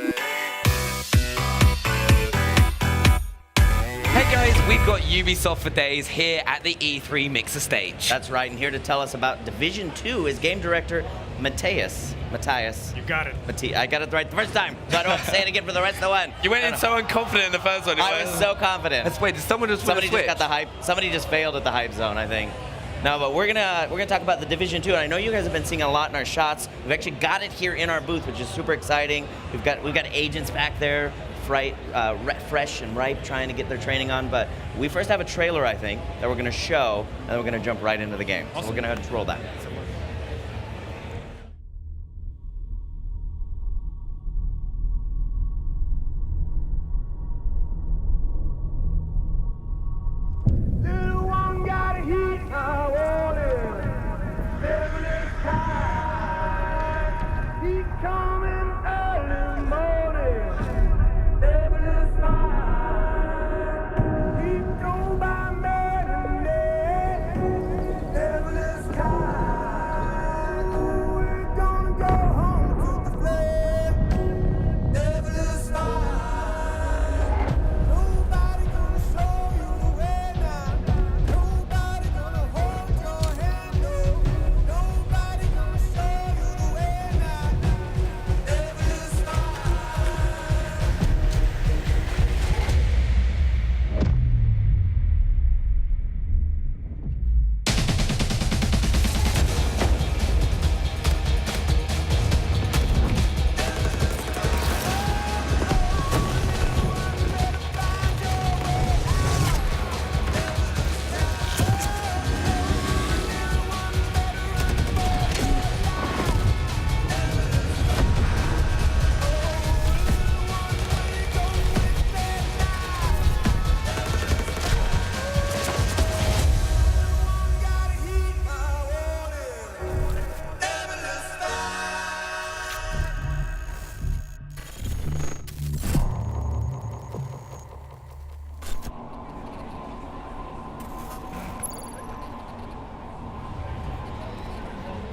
Hey guys, we've got Ubisoft for Days here at the E3 Mixer stage. That's right, and here to tell us about Division 2 is game director Matthias. You got it. I got it right the first time, so I don't have to say it again for the rest of the one. You went in so unconfident in the first one. I was so confident. Let's wait, did someone just Somebody switch? just got the hype. Somebody just failed at the hype zone, I think. No, but we're gonna talk about the Division 2, and I know you guys have been seeing a lot in our shots. We've actually got it here in our booth, which is super exciting. We've got agents back there, fresh and ripe, trying to get their training on. But we first have a trailer, I think, that we're gonna show, and then we're gonna jump right into the game. Awesome. So we're gonna just roll that.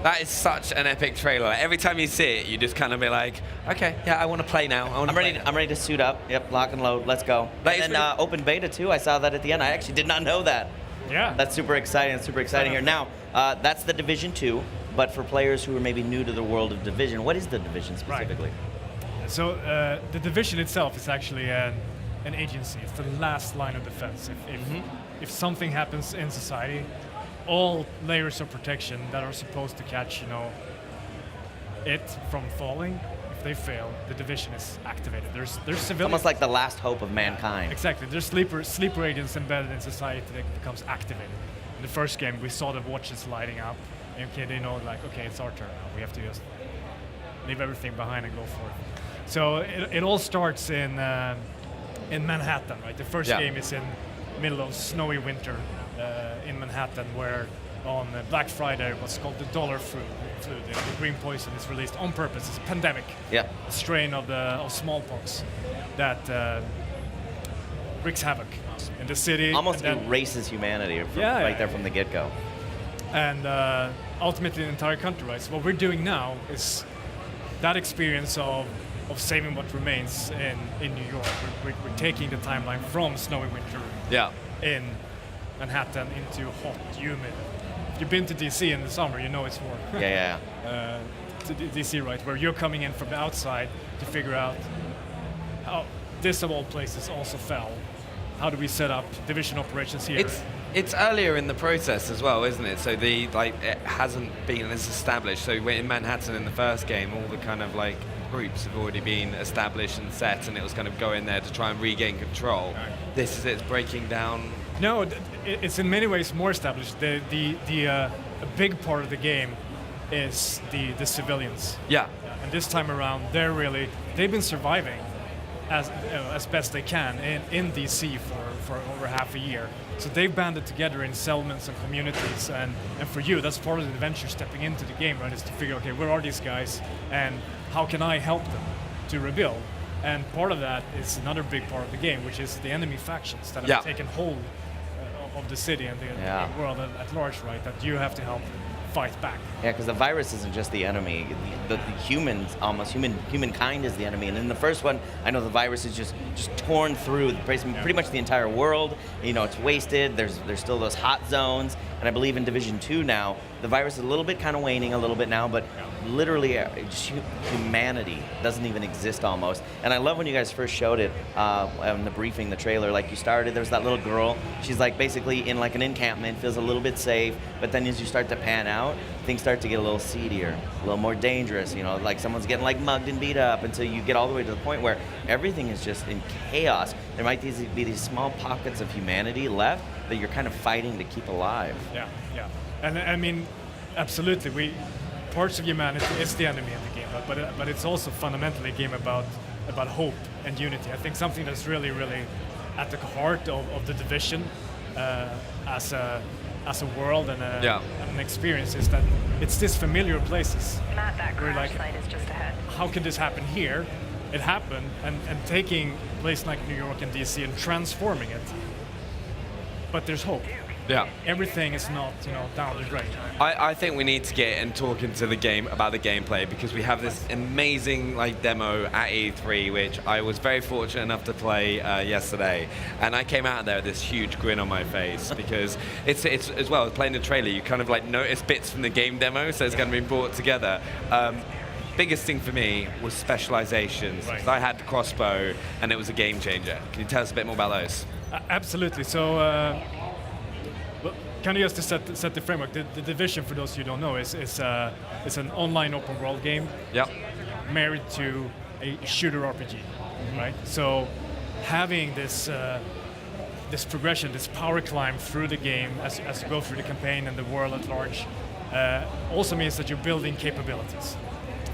That is such an epic trailer. Every time you see it, you just kind of be like, okay, yeah, I want to play now. I'm ready to suit up. Yep, lock and load. Let's go. And then open beta too. I saw that at the end. I actually did not know that. Yeah. That's super exciting. It's super exciting here. Now, that's the Division 2, but for players who are maybe new to the world of Division, what is the Division specifically? Right. So the Division itself is actually an agency. It's the last line of defense. If something happens in society, all layers of protection that are supposed to catch, it from falling, if they fail, the Division is activated. There's civilians. Almost like the last hope of mankind. Exactly. There's sleeper agents embedded in society that becomes activated. In the first game, we saw the watches lighting up. Okay, they know, okay, it's our turn now. We have to just leave everything behind and go for it. So it all starts in Manhattan, right? The first game is in middle of snowy winter in Manhattan, where on Black Friday what's called the dollar flu, the green poison is released on purpose. It's a pandemic, a strain of smallpox that wreaks havoc in the city. Almost erases humanity right there from the get-go. And ultimately the entire country, right? So what we're doing now is that experience of saving what remains in New York. We're taking the timeline from snowy winter in Manhattan into hot, humid. If you've been to DC in the summer, you know it's warm. To DC, right, where you're coming in from the outside to figure out how this of all places also fell. How do we set up division operations here? It's earlier in the process as well, isn't it? So it hasn't been as established. So in Manhattan in the first game, all the kind of groups have already been established and set, and it was kind of go in there to try and regain control. Right. This is it's breaking down. No, it's in many ways more established. A big part of the game is the civilians. Yeah. And this time around, they've been surviving as best they can in DC for over half a year. So they've banded together in settlements and communities, and for you, that's part of the adventure stepping into the game, right? Is to figure, okay, where are these guys, and how can I help them to rebuild? And part of that is another big part of the game, which is the enemy factions that have taken hold of the city and the world at large, right? That you have to help fight back. Yeah, because the virus isn't just the enemy. The humans, almost humankind is the enemy. And in the first one, I know the virus is just torn through pretty much the entire world. It's wasted. There's still those hot zones. And I believe in Division 2 now, the virus is a little bit kind of waning a little bit now, but literally humanity doesn't even exist almost. And I love when you guys first showed it in the briefing, the trailer. Like you started, there's that little girl. She's like basically in like an encampment, feels a little bit safe. But then as you start to pan out, things start to get a little seedier, a little more dangerous. Like someone's getting like mugged and beat up until you get all the way to the point where everything is just in chaos. There might be these small pockets of humanity left that you're kind of fighting to keep alive. Yeah. And I mean, absolutely, parts of humanity is the enemy in the game, but it's also fundamentally a game about hope and unity. I think something that's really, really at the heart of the Division as a world and an experience is that it's these familiar places. Matt, that We're crash like, site is just ahead. how can this happen here? It happened, and taking a place like New York and DC and transforming it. But there's hope. Yeah. Everything is not, down the drain. I think we need to get and talk into the game about the gameplay, because we have this amazing demo at E3, which I was very fortunate enough to play yesterday, and I came out there with this huge grin on my face because it's as well, playing the trailer, you kind of notice bits from the game demo, so it's going to be brought together. Biggest thing for me was specializations. Right. I had the crossbow, and it was a game changer. Can you tell us a bit more about those? Absolutely. So, kind of just to set the framework, the Division, for those of you who don't know, is an online open world game. Yep. Married to a shooter RPG, right? So, having this progression, this power climb through the game as you go through the campaign and the world at large, also means that you're building capabilities.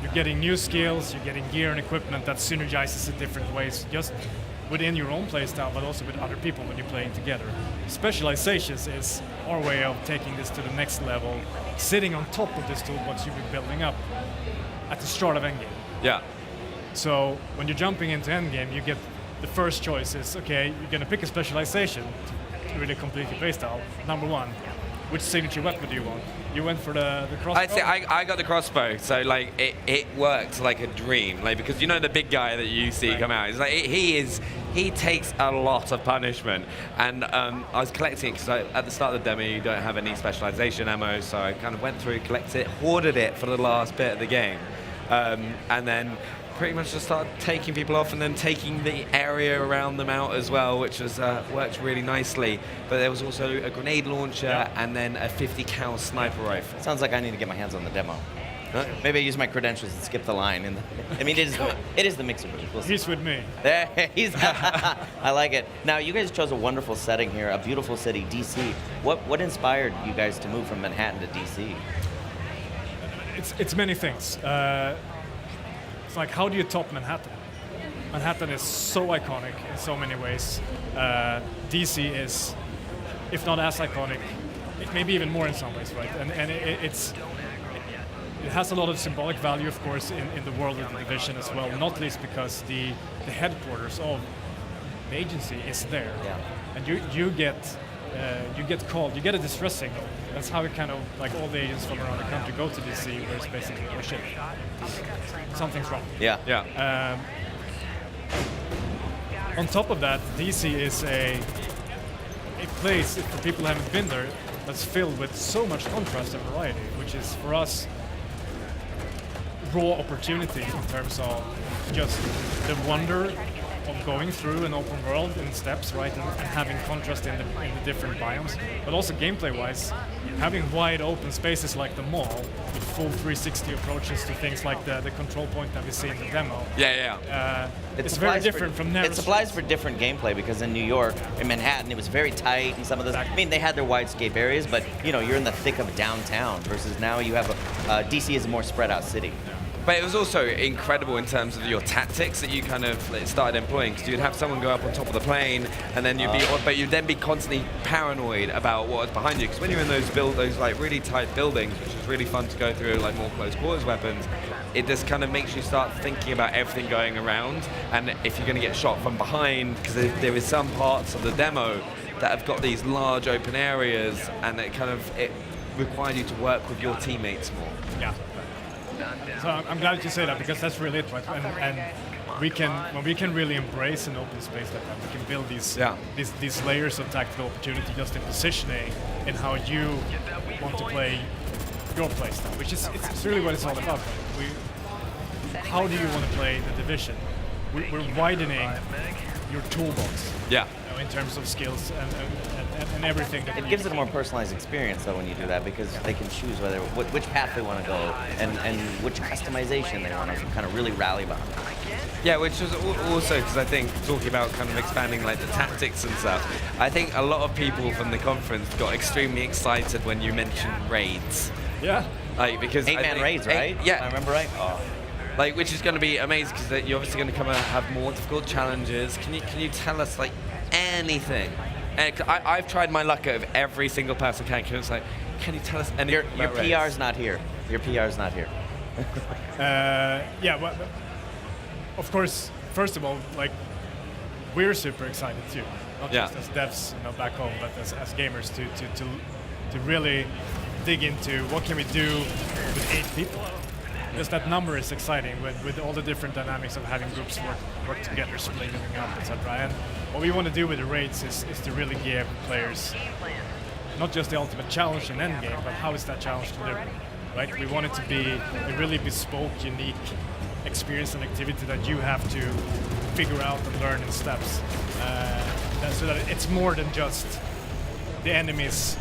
You're getting new skills, you're getting gear and equipment that synergizes in different ways, just within your own playstyle, but also with other people when you're playing together. Specializations is our way of taking this to the next level, sitting on top of this toolbox you've been building up at the start of Endgame. Yeah. So when you're jumping into Endgame, you get the first choice is, okay, you're gonna pick a specialization to really complete your playstyle. Number one, which signature weapon do you want? You went for the crossbow? I'd say I got the crossbow, so it worked like a dream, because the big guy that you see come out. It's he takes a lot of punishment, and I was collecting it because at the start of the demo you don't have any specialization ammo, so I kind of went through, collected it, hoarded it for the last bit of the game, and then pretty much just started taking people off and then taking the area around them out as well, which has worked really nicely. But there was also a grenade launcher and then a 50 cal sniper rifle. Sounds like I need to get my hands on the demo. Maybe I use my credentials and skip the line. It is the mixer. We'll He's with me. there, I like it. Now, you guys chose a wonderful setting here, a beautiful city, DC. What inspired you guys to move from Manhattan to DC? It's many things. It's like, how do you top Manhattan? Manhattan is so iconic in so many ways. DC is, if not as iconic, maybe even more in some ways, right? And it has a lot of symbolic value, of course, in the world of the Division as well, not least because the headquarters of the agency is there. Yeah. And you get called, you get a distress signal. That's how it kind of, all the agents from around the country go to DC, where it's basically, oh shit, something's wrong. Yeah. On top of that, DC is a place, for people who haven't been there, that's filled with so much contrast and variety, which is, for us, raw opportunity in terms of just the wonder of going through an open world in steps, right, and having contrast in the different biomes, but also gameplay-wise, having wide open spaces like the mall with full 360 approaches to things like the control point that we see in the demo. It's very different from narrow. It applies for different gameplay, because in New York, in Manhattan, it was very tight, and some of those. I mean, they had their widescape areas, but you're in the thick of downtown. Versus now, you have DC is a more spread out city. But it was also incredible in terms of your tactics that you kind of started employing, because you'd have someone go up on top of the plane, and then you'd then be constantly paranoid about what was behind you. Because when you're in those really tight buildings, which is really fun to go through, more close quarters weapons, it just kind of makes you start thinking about everything going around, and if you're going to get shot from behind, because there is some parts of the demo that have got these large open areas, and it required you to work with your teammates more. Yeah. So I'm glad you say that, because that's really it, right? And when we can really embrace an open space like that, we can build these layers of tactical opportunity just in positioning and how you want to play your play style, which is it's really what it's all about. How do you want to play the Division? We're widening your toolbox. Yeah. In terms of skills and everything. It gives it a more personalized experience though when you do that, because they can choose which path they want to go and which customization they want to kind of really rally behind. Yeah, which was also because I think talking about kind of expanding like the tactics and stuff, I think a lot of people from the conference got extremely excited when you mentioned raids. Yeah. Like because 8-man raids, right? Yeah. I remember right. Oh. Like, which is going to be amazing because you're obviously going to come and have more difficult challenges. Can you tell us like anything? And I've tried my luck at every single person can you tell us anything? Your PR's not here. Your PR's not here. Yeah, well, of course. First of all, like, we're super excited too, not just as devs, back home, but as gamers to really dig into what can we do with 8 people. Because that number is exciting with all the different dynamics of having groups work together, splitting up, etc. And what we want to do with the raids is to really give players not just the ultimate challenge in endgame, but how is that challenge delivered, right? We want it to be a really bespoke, unique experience and activity that you have to figure out and learn in steps, so that it's more than just the enemies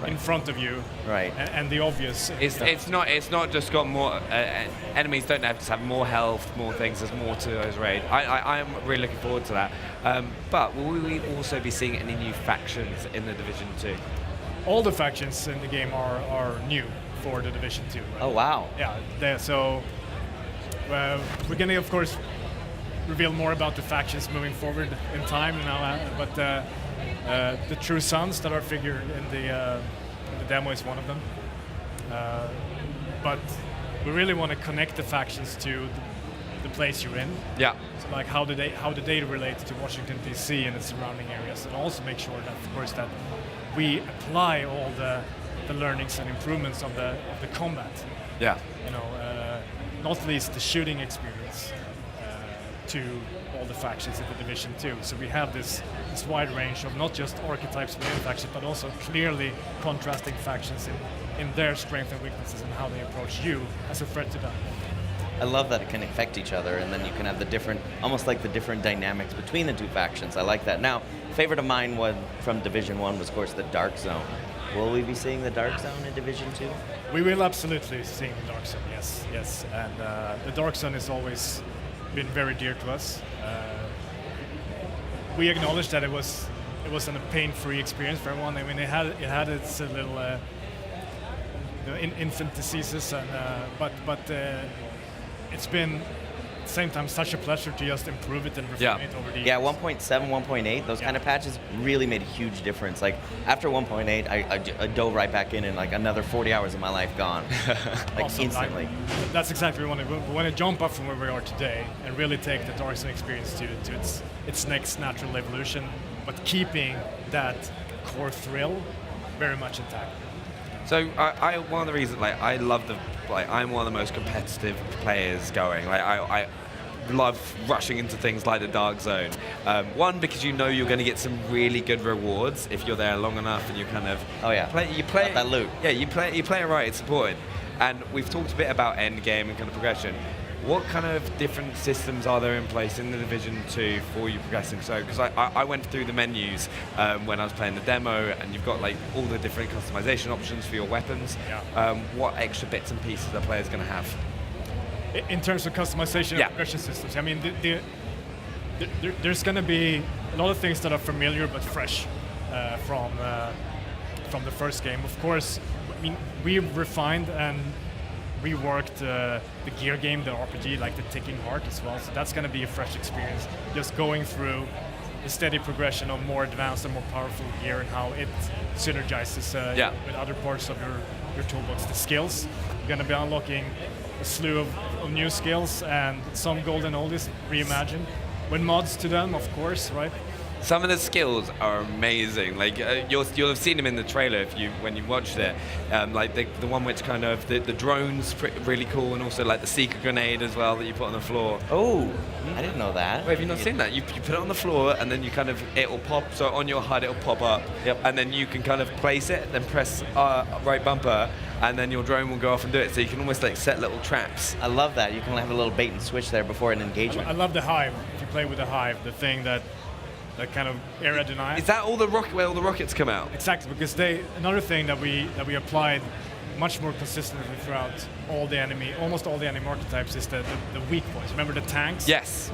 in front of you, right? And the obvious. It's not just got more enemies. Don't have to have more health, more things. There's more to those raids. I'm really looking forward to that. But will we also be seeing any new factions in the Division 2? All the factions in the game are new for the Division 2. Right? Oh wow! Yeah. So we're gonna of course reveal more about the factions moving forward in time now, but. The True Sons that are figured in the demo is one of them, but we really want to connect the factions to the place you're in. Yeah. So like how do they relate to Washington D.C. and its surrounding areas, and also make sure that of course that we apply all the learnings and improvements of the combat. Yeah. Not least the shooting experience to all the factions in the Division 2. So we have this wide range of not just archetypes within factions, but also clearly contrasting factions in their strengths and weaknesses and how they approach you as a threat to them. I love that it can affect each other, and then you can have the different, almost like the different dynamics between the two factions. I like that. Now, favorite of mine from Division 1 was, of course, the Dark Zone. Will we be seeing the Dark Zone in Division 2? We will absolutely see the Dark Zone, yes. And the Dark Zone has always been very dear to us. We acknowledge that it wasn't a pain-free experience for everyone. I mean, it had its little infant diseases, and but it's been at the same time such a pleasure to just improve it and refine it over the years. Yeah, 1.7, 1.8, those kind of patches really made a huge difference. Like after 1.8, I dove right back in, and like another 40 hours of my life gone, like awesome. instantly. That's exactly what we want. We want to jump up from where we are today and really take the Dark Zone experience to its next natural evolution, but keeping that core thrill very much intact. So one of the reasons, like, I love I'm one of the most competitive players going. Like, I love rushing into things like the Dark Zone. One, because you're going to get some really good rewards if you're there long enough, and you kind of you play that loot. Yeah, you play it right. It's important. And we've talked a bit about end game and kind of progression. What kind of different systems are there in place in the Division 2 for you progressing? So, because I went through the menus when I was playing the demo, and you've got like all the different customization options for your weapons. Yeah. What extra bits and pieces are players going to have? In terms of customization and progression systems, I mean, there's going to be a lot of things that are familiar but fresh from the first game. Of course, I mean, we've refined and reworked the gear game, the RPG, like the ticking heart as well. So that's going to be a fresh experience, just going through the steady progression of more advanced and more powerful gear and how it synergizes with other parts of your toolbox. The skills, you're going to be unlocking a slew of new skills and some golden oldies reimagined with mods to them, of course, right? Some of the skills are amazing. Like you'll have seen them in the trailer when you watched it. Like the one which kind of the drones really cool, and also like the seeker grenade as well that you put on the floor. Oh, I didn't know that. Wait, have you not seen that? You put it on the floor and then it'll pop. So on your HUD it'll pop up. Yep. And then you can kind of place it, then press right bumper, and then your drone will go off and do it. So you can almost like set little traps. I love that. You can have a little bait and switch there before an engagement. I love the hive. If you play with the hive, the thing that kind of area denies. Is that all where all the rockets come out? Exactly, because another thing that we applied much more consistently throughout almost all the enemy archetypes is the weak points. Remember the tanks? Yes.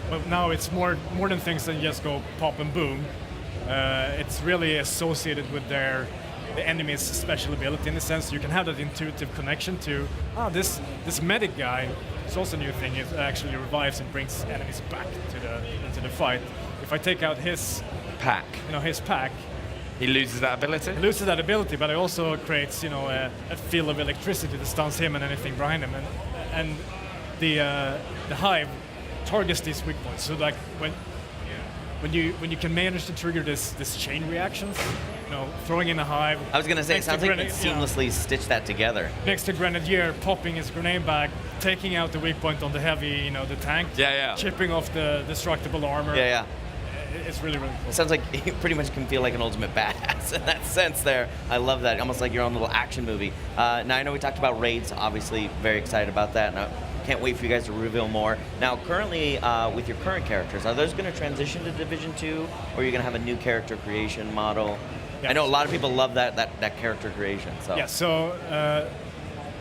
But now it's more than things that just go pop and boom. It's really associated with the enemy's special ability, in the sense you can have that intuitive connection to this medic guy. It's also a new thing. It actually revives and brings enemies back into the fight. If I take out his pack, he loses that ability. But it also creates, a field of electricity that stuns him and anything behind him, and the hive targets these weak points. So like when you can manage to trigger this chain reactions, throwing in a hive. I was gonna say, it sounds like you seamlessly stitch that together. Next to Grenadier, popping his grenade bag, taking out the weak point on the heavy, the tank. Yeah. Chipping off the destructible armor. Yeah. It's really, really cool. It sounds like you pretty much can feel like an ultimate badass in that sense there. I love that, almost like your own little action movie. Now, I know we talked about raids, obviously very excited about that, and I can't wait for you guys to reveal more. Now, currently, with your current characters, are those going to transition to Division 2, or are you going to have a new character creation model? Yes. I know a lot of people love that character creation. So. Yeah, so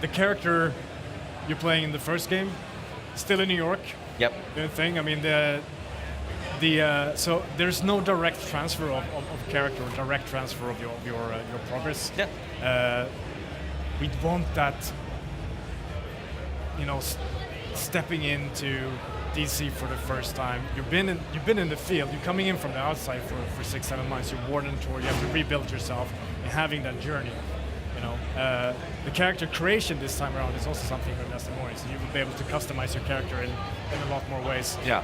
the character you're playing in the first game, still in New York. Yep. Doing thing. I mean, so there's no direct transfer of character or direct transfer of your progress. Yeah. We want that, stepping into DC for the first time. You've been in the field. You're coming in from the outside for 6-7 months. You're warden tour. You have to rebuild yourself, and having that journey. The character creation this time around is also something we're investing more in. So you will be able to customize your character in a lot more ways. Yeah.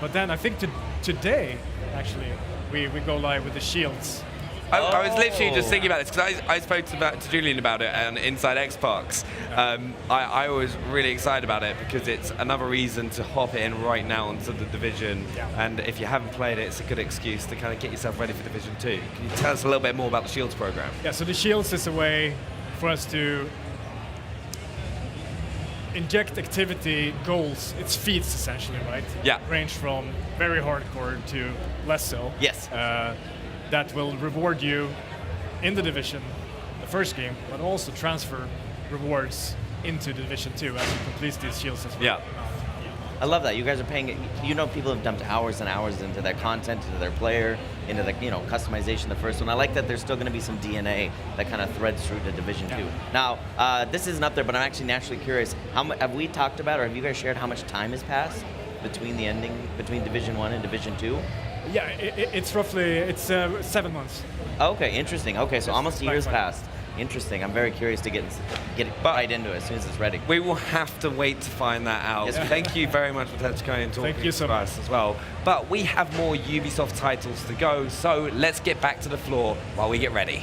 But then I think today, actually, we go live with the shields. I was literally just thinking about this because I spoke to Julian about it on Inside Xbox. I was really excited about it because it's another reason to hop in right now onto the Division. Yeah. And if you haven't played it, it's a good excuse to kind of get yourself ready for Division 2. Can you tell us a little bit more about the Shields program? Yeah, so the Shields is a way for us to inject activity goals. It's feats essentially, right? Yeah. Range from very hardcore to less so. Yes. That will reward you in the Division, the first game, but also transfer rewards into Division 2 as you complete these shields as well. Yeah. I love that. You guys are paying, people have dumped hours and hours into their content, into their player, into the, customization of the first one. I like that there's still going to be some DNA that kind of threads through to Division 2. Now, this isn't up there, but I'm actually naturally curious. Have we talked about, or have you guys shared how much time has passed between between Division 1 and Division 2? Yeah, it's roughly 7 months. Okay, interesting. Okay, so almost a year's passed. Interesting. I'm very curious to get right into it as soon as it's ready. We will have to wait to find that out. Yes. Thank you very much for coming and talking so to us as well. But we have more Ubisoft titles to go, so let's get back to the floor while we get ready.